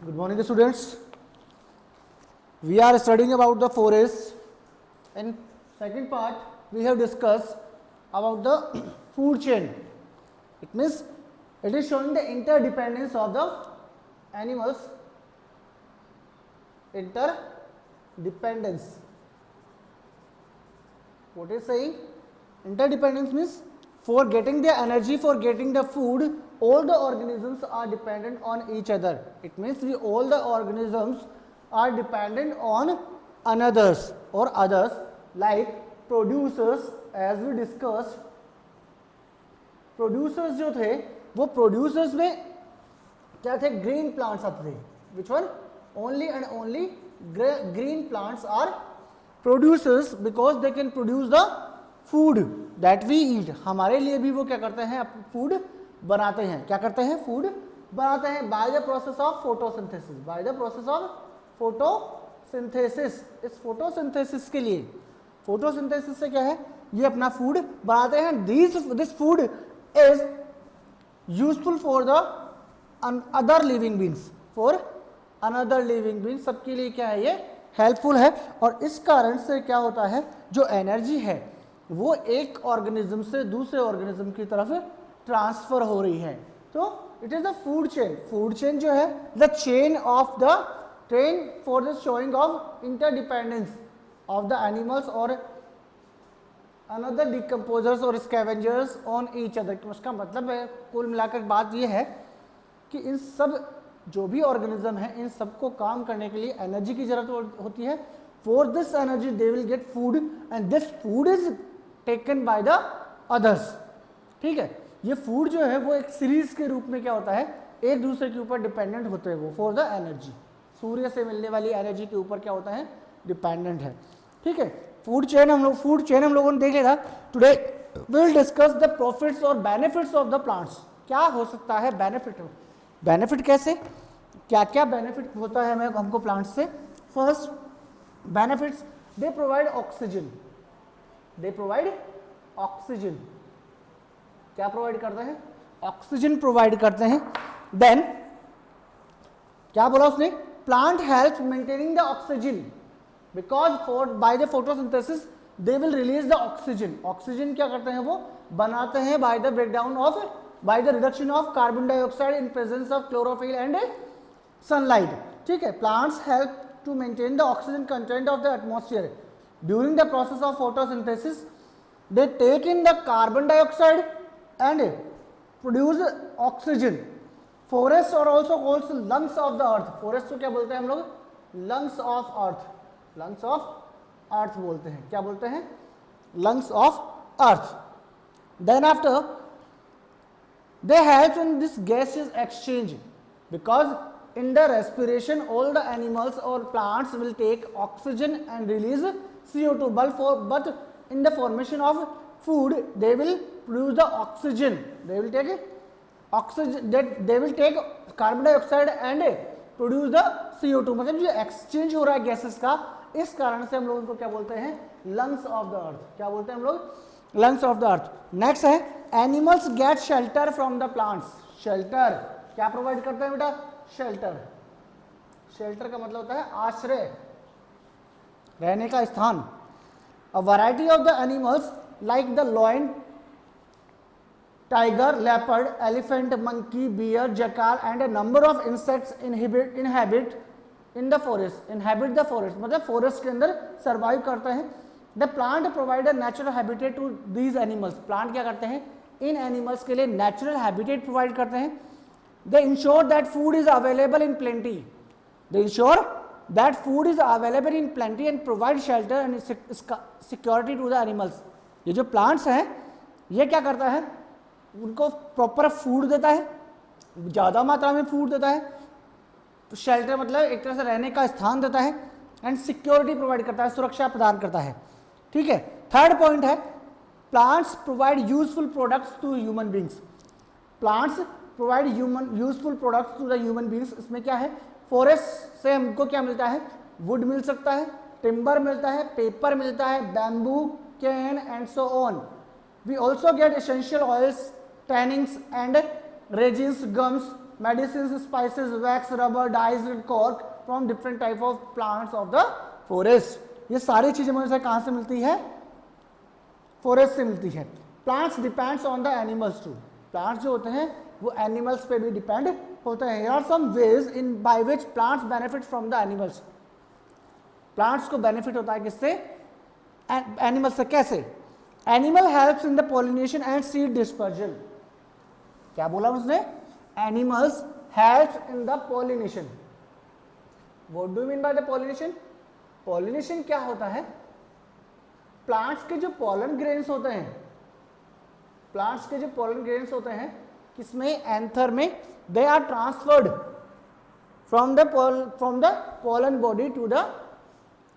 Good morning, students. We are studying about the forest. In second part, we have discussed about the food chain. It means it is showing the interdependence of the animals. Interdependence. What is saying? Interdependence means for getting the energy, for getting the food, all the organisms are dependent on each other. It means all the organisms are dependent on others or others, like producers. As we discussed, producers जो थे वो producers में क्या थे? green plants आते थे. Which one? Only and only green plants are producers because they can produce the food that we eat. हमारे लिए भी वो क्या करते हैं? फूड बनाते हैं. क्या करते हैं? फूड बनाते हैं by the process of photosynthesis. By the process of photosynthesis. इस फोटोसिंथेसिस के लिए, फोटोसिंथेसिस से क्या है? ये अपना फूड बनाते हैं. This food is useful for the other living beings. For another living beings, सबके लिए क्या है? ये हेल्पफुल है. और इस कारण से क्या होता है? जो एनर्जी है वो एक ऑर्गेनिज्म से दूसरे ऑर्गेनिज्म की तरफ ट्रांसफर हो रही है. तो it is the food chain. Food chain जो है the chain of the train for the showing off interdependence of the animals और अनदर डिकम्पोजर्स और स्कैवेंजर्स ऑन ईच अदर. उसका मतलब है, कुल मिलाकर बात यह है कि इन सब जो भी ऑर्गेनिज्म है, इन सबको काम करने के लिए एनर्जी की जरूरत होती है. For this energy they will get food and this food is taken by the others. ठीक है, ये फूड जो है वो एक सीरीज के रूप में क्या होता है? एक दूसरे के ऊपर डिपेंडेंट होते हैं वो फॉर द एनर्जी. सूर्य से मिलने वाली एनर्जी के ऊपर क्या होता है? डिपेंडेंट है. ठीक है, फूड चेन हम लोगों ने देख लिया था. Today we will discuss the profits और बेनिफिट्स ऑफ द प्लांट्स. क्या हो सकता है बेनिफिट? बेनिफिट कैसे? क्या क्या बेनिफिट होता है हमको प्लांट्स से? First benefits, they provide oxygen. They provide oxygen. क्या प्रोवाइड करते हैं? ऑक्सीजन प्रोवाइड करते हैं. देन क्या बोला उसने? Plant help maintaining the oxygen because for by the photosynthesis they will release the oxygen. Oxygen क्या करते हैं? वो बनाते हैं by the breakdown of, by the reduction of carbon dioxide in presence of chlorophyll and sunlight. ठीक है, plants help to maintain the oxygen content of the atmosphere. During the process of photosynthesis, they take in the carbon dioxide and produce oxygen. Forests are also called lungs of the earth. Forests को क्या बोलते हैं हम लोग? Lungs of earth. Lungs of earth बोलते हैं. क्या बोलते हैं? Lungs of earth. Then after, they help in this gaseous exchange because in the respiration all the animals or plants will take oxygen and release CO2, but in the formation of food they will produce the oxygen. They will take oxygen, they will take carbon dioxide and produce the CO2. मतलब जो exchange हो रहा है gases का, इस कारण से हम लोग उनको क्या बोलते हैं? Lungs of the earth. क्या बोलते हैं हम लोग? Lungs of the earth. Next है animals get shelter from the plants. Shelter क्या प्रोवाइड करते हैं बेटा? शेल्टर. शेल्टर का मतलब होता है आश्रय, रहने का स्थान. A variety of the animals like the lion, tiger, leopard, elephant, monkey, bear, jackal and a number of insects inhabit in the forest. Inhabit the forest मतलब फॉरेस्ट के अंदर सर्वाइव करते हैं. The plant provide a natural habitat to these animals. Plant क्या करते हैं? इन animals के लिए नेचुरल हैबिटेट प्रोवाइड करते हैं. They ensure that food is available in plenty. They ensure that food is available in plenty and provide shelter and security to the animals. ये जो plants हैं ये क्या करता है? उनको प्रॉपर फूड देता है, ज़्यादा मात्रा में फूड देता है. शेल्टर मतलब एक तरह से रहने का स्थान देता है एंड सिक्योरिटी प्रोवाइड करता है, सुरक्षा प्रदान करता है. ठीक है. थर्ड पॉइंट है plants provide useful products to human beings. Plants provide useful products to the human beings. इसमें क्या है? फॉरेस्ट से हमको क्या मिलता है? वुड मिल सकता है, टिम्बर मिलता है, पेपर मिलता है, bamboo, cane and so on. We also get essential oils, tannings and resins, gums medicine, spices, wax, rubber, dyes and cork from different type of plants of the forest. ये सारी चीजें मुझे कहां से मिलती है? फॉरेस्ट से मिलती है। Plants depends on the animals too, plants जो होते हैं वो एनिमल्स पे भी डिपेंड होते हैं। Here are some ways in by which plants benefit from the animals. Plants को बेनिफिट होता है किससे? एनिमल्स से। कैसे? Animal helps in the pollination and seed dispersion. क्या बोला उसने? Animals helps in the pollination. What do you mean by the pollination? Pollination क्या होता है? प्लांट्स के जो पॉलन ग्रेन्स होते हैं, प्लांट्स के जो पॉलन ग्रेन्स होते हैं किसमें? एंथर में। They are transferred from the pollen body to the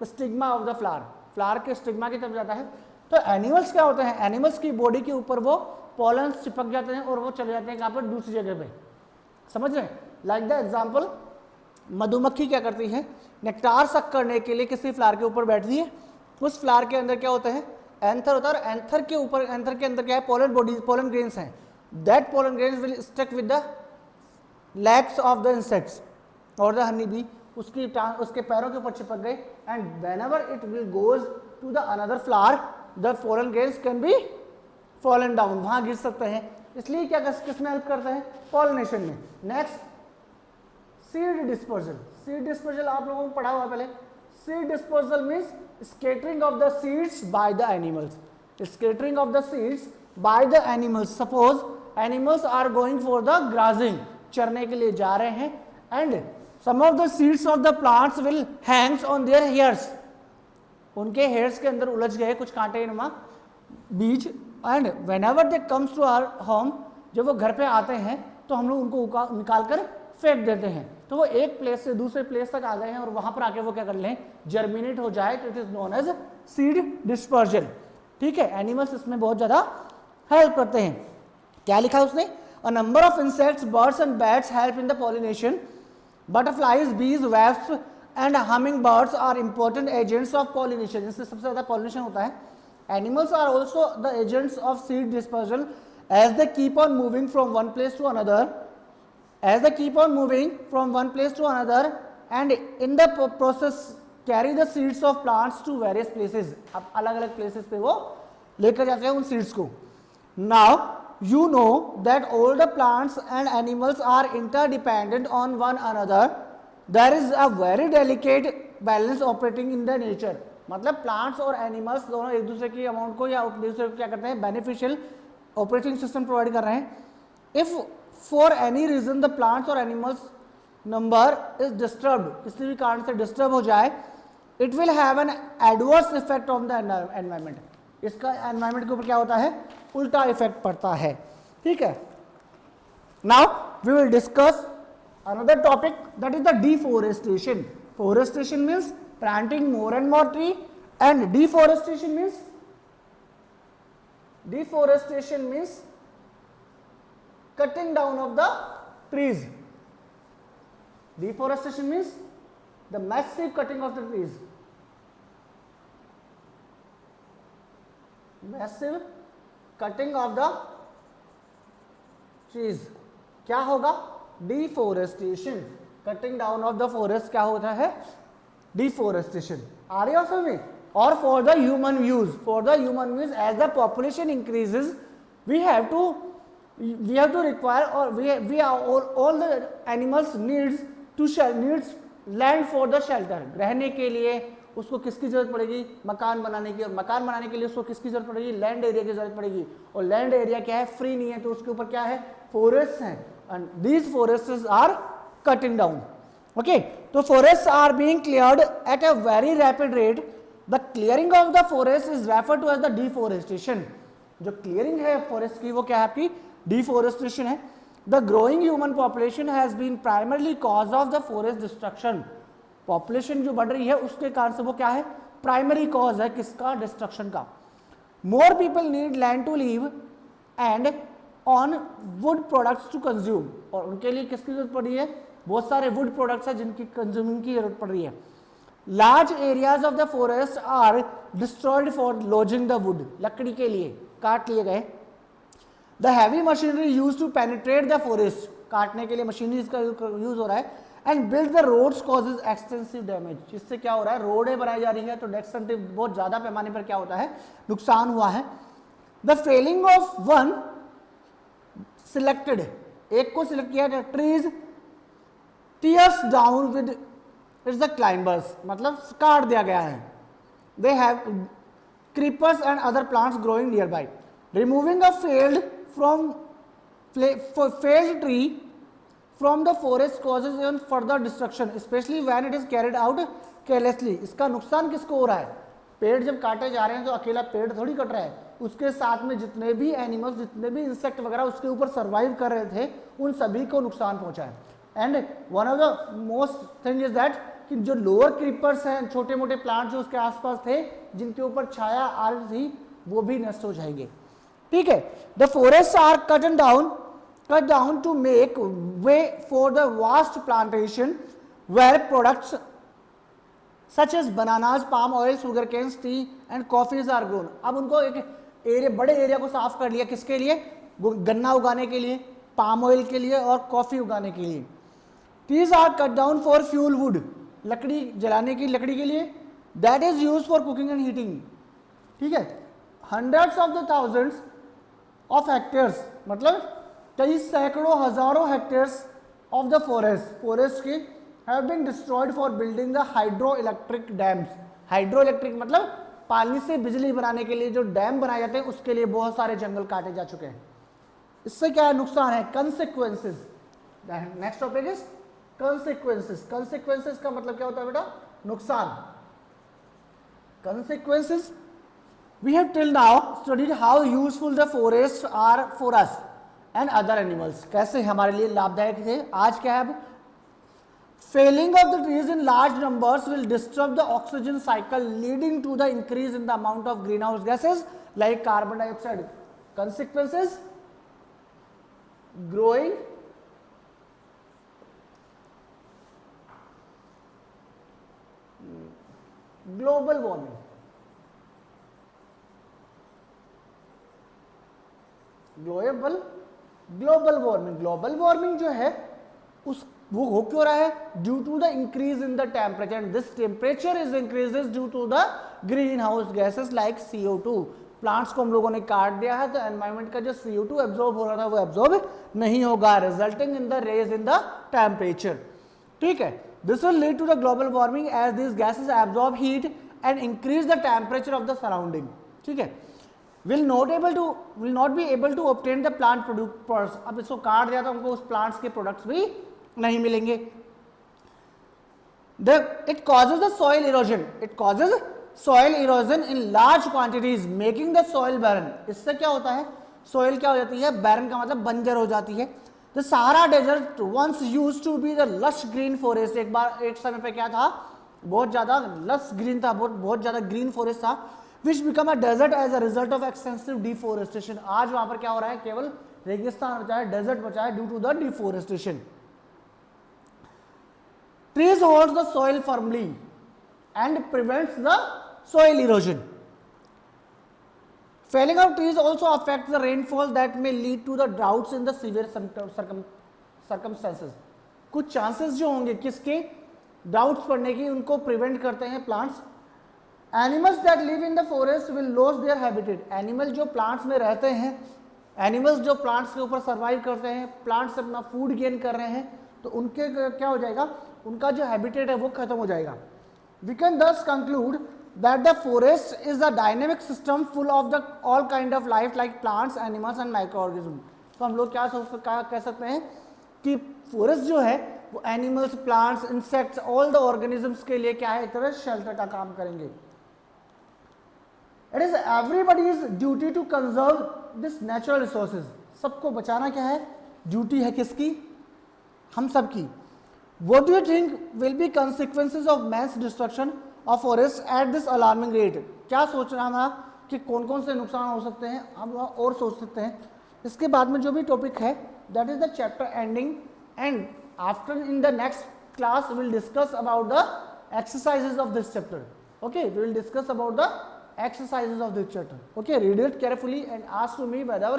stigma of the flower. Flower के स्टिग्मा की तरफ जाता है। तो एनिमल्स क्या होते हैं? एनिमल्स की बॉडी के ऊपर वो पॉलन चिपक जाते हैं और वो चले जाते हैं कहां पर? दूसरी जगह पे। समझ रहे हैं? लाइक द एग्जाम्पल, मधुमक्खी क्या करती है? नेक्टार सक करने के लिए किसी फ्लावर के ऊपर बैठती है। उस फ्लावर के अंदर क्या होता है? एंथर होता है, और एंथर के ऊपर, एंथर के अंदर क्या है? पोलन बॉडी, पोलन ग्रेन्स हैं। That pollen grains will stick with the legs of the insects और द हनी बी। उसके पैरों के ऊपर चिपक गए, and whenever it will goes to the another flower the pollen grains can be fallen down, वहां गिर सकते हैं। इसलिए क्या किस में हेल्प करते हैं? पॉलिनेशन में। Next, seed dispersal. Seed dispersal आप लोगों को पढ़ा हुआ पहले। Seed dispersal means scattering of the seeds by the animals. Scattering of the seeds by the animals. Suppose animals are going for the grazing, चरने के लिए जा रहे हैं, and some of the seeds of the plants will hangs on their hairs. उनके hairs के अंदर उलझ गए कुछ कांटे नुमा बीज, and whenever they comes to our home, जब वो घर पे आते हैं तो हम लोग उनको निकाल कर फेंक देते हैं। तो वो एक प्लेस से दूसरे प्लेस तक आ गए हैं और वहां पर आके वो क्या कर लें? जर्मिनेट हो जाए। तो it is known as seed dispersion. ठीक है, एनिमल्स इसमें बहुत ज्यादा हेल्प करते हैं। क्या लिखा उसने? A number of insects, birds and bats help in the pollination. Butterflies, bees, wasp and humming birds are important agents of pollination. इससे सबसे ज्यादा पॉलिनेशन होता है। Animals are also the agents of seed dispersion as they keep on moving from one place to another, as they keep on moving from one place to another, and in the process carry the seeds of plants to various places. अब अलग अलग places पे वो लेकर जाते हैं उन seeds को। Now you know that all the plants and animals are interdependent on one another. There is a very delicate balance operating in the nature. मतलब plants और animals दोनों एक दूसरे की अमाउंट को या एक दूसरे को क्या करते हैं? बेनिफिशियल ऑपरेटिंग सिस्टम प्रोवाइड कर रहे हैं। If for any reason the plants or animals number is disturbed, किसी भी कारण से डिस्टर्ब हो जाए, it will have an adverse effect on the environment. इसका एनवायरमेंट के ऊपर क्या होता है? उल्टा इफेक्ट पड़ता है। ठीक है, now we will discuss another topic, that is the deforestation. Forestation means planting more and more tree, and deforestation means cutting down of the trees. Deforestation means the massive cutting of the trees. Massive cutting of the trees. क्या होगा? Deforestation. Cutting down of the forest क्या होता है? Deforestation. Are you also me? Or for the human use. For the human use, as the population increases, we have to require, or we are all the animals needs land for the shelter. रहने के लिए उसको किसकी जरूरत पड़ेगी? मकान बनाने की, और मकान बनाने के लिए उसको किसकी जरूरत पड़ेगी? लैंड एरिया की जरूरत पड़ेगी। और लैंड एरिया क्या है? फ्री नहीं है, तो उसके ऊपर क्या है? फॉरेस्ट है, and these forests are cutting down. Okay, तो forest are being cleared at a very rapid rate. The clearing of the forest is referred to as the deforestation. जो क्लियरिंग है फॉरेस्ट की वो क्या है? आपकी डिफॉरेस्टेशन है। The growing human population has been primarily cause of the forest destruction. Population जो बढ़ रही है उसके कारण से वो क्या है? प्राइमरी कॉज है किसका? डिस्ट्रक्शन का। More people need land to live and on wood products to consume. और उनके लिए किसकी जरूरत पड़ रही है? बहुत सारे वुड प्रोडक्ट्स है जिनकी कंज्यूमिंग की जरूरत पड़ रही है। Large areas of the forest are destroyed for logging the wood. लकड़ी के लिए काट लिए गए। The heavy machinery used to penetrate the forest, काटने के लिए मशीनरीज का यूज हो रहा है। And build the roads causes extensive damage, जिससे क्या हो रहा है, रोडें बनाई जा रही है तो एक्सटेंसिव बहुत ज्यादा पैमाने पर क्या होता है, नुकसान हुआ है। The felling of one selected, एक को सिलेक्ट किया गया, trees tears down with its the climbers, मतलब काट दिया गया है। They have creepers and other plants growing nearby, removing a felled tree from the forest causes an further destruction specially when it is carried out carelessly. इसका नुकसान किसको हो रहा है, पेड़ जब काटे जा रहे हैं तो अकेला पेड़ थोड़ी कट रहा है, उसके साथ में जितने भी एनिमल्स, जितने भी इंसेक्ट वगैरह उसके ऊपर सर्वाइव कर रहे थे, उन सभी को नुकसान पहुंचा है। And one of the most thing is that कि जो लोअर क्रीपर्स हैं, छोटे मोटे प्लांट जो उसके आसपास थे, जिनके ऊपर छाया आ रही थी, वो भी नष्ट हो जाएंगे। ठीक है, the forest are cut down to make way for the vast plantation where products such as bananas, palm oil, sugar canes, tea and coffees are grown. अब उनको एक एरिया, बड़े एरिया को साफ कर लिया, किसके लिए, गन्ना उगाने के लिए, पाम ऑयल के लिए और कॉफी उगाने के लिए। Trees are cut down for fuel wood, लकड़ी जलाने की, लकड़ी के लिए, that is use for cooking and heating. ठीक है, hundreds of the thousands of hectares, मतलब कई सैकड़ों हजारों हेक्टेयर्स ऑफ द फॉरेस्ट के have been destroyed for building the hydro electric dams. Hydro electric मतलब पानी से बिजली बनाने के लिए जो डैम बनाए जाते हैं, उसके लिए बहुत सारे जंगल काटे जा चुके हैं। इससे क्या नुकसान है, consequences. Next topic is consequences. Consequences का मतलब क्या होता है बेटा, नुकसान। Consequences, we have till now studied how useful the forests are for us and other animals, कैसे हमारे लिए लाभदायक थे। आज क्या है, अब failing of the trees in large numbers will disturb the oxygen cycle leading to the increase in the amount of greenhouse gases like carbon dioxide. Consequences, growing global warming, global warming जो है उस वो हो क्यों रहा है, due to the increase in the temperature, this temperature is increases due to the greenhouse gases like CO2। Plants को हम लोगों ने काट दिया है तो एनवायरमेंट का जो CO2 एब्जॉर्ब हो रहा था वो एब्जॉर्ब नहीं होगा, resulting in the raise in the temperature. ठीक है, this will lead to the global warming as this gases absorb heat and increase the temperature of the surrounding. ठीक है, will not be able to obtain the plant products। अब इसको काट दिया तो हमको उस प्लांट्स के प्रोडक्ट्स भी नहीं मिलेंगे। It causes the soil erosion in large quantities making the soil barren। इससे क्या होता है, सोइल क्या हो जाती है, बैरन का मतलब बंजर हो जाती है। The Sahara Desert once used to be the lush green forest, एक समय पे क्या था, बहुत ज्यादा लस ग्रीन था, बहुत ज्यादा ग्रीन फॉरेस्ट था, which become a desert as a result of extensive deforestation। आज वहां पर क्या हो रहा है, केवल रेगिस्तान बचा है, डेजर्ट बचा है due to the deforestation. Trees holds the soil firmly and prevents the soil erosion। Felling of trees also affects the rainfall that may lead to the droughts in the severe circumstances। कुछ chances जो होंगे किसके, droughts पड़ने की, उनको prevent करते हैं plants. Animals that live in the forest will loss their habitat. Animal जो प्लांट्स में रहते हैं, एनिमल्स जो प्लांट्स के ऊपर सर्वाइव करते हैं, प्लांट्स से अपना फूड गेन कर रहे हैं, तो उनके क्या हो जाएगा, उनका जो हैबिटेट है वो खत्म हो जाएगा। वी कैन दस conclude that the forest is a dynamic system full of the all kind of life like plants, animals and micro organism. तो हम लोग क्या कह सकते हैं कि फॉरेस्ट जो है वो animals, plants, insects, all the organisms के लिए क्या है, एक तरह शेल्टर का काम करेंगे। It is everybody's duty to conserve this natural resources. सबको बचाना क्या है, ड्यूटी है किसकी, हम सब की। What do you think will be consequences of mass destruction of forests at this alarming rate? क्या सोच रहा था कि कौन कौन से नुकसान हो सकते हैं, हम और सोच सकते हैं। इसके बाद में जो भी टॉपिक है that is the chapter ending, and after in the next class we will discuss about the exercises of this chapter. Okay, we will discuss about the exercises of this chapter. Okay, read it carefully and ask to me whether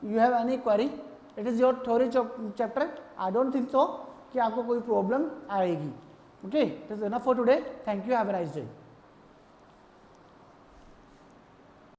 you have any query. It is your theory chapter. I don't think so कि आपको कोई problem आएगी. Okay, it is enough for today. Thank you, have a nice day.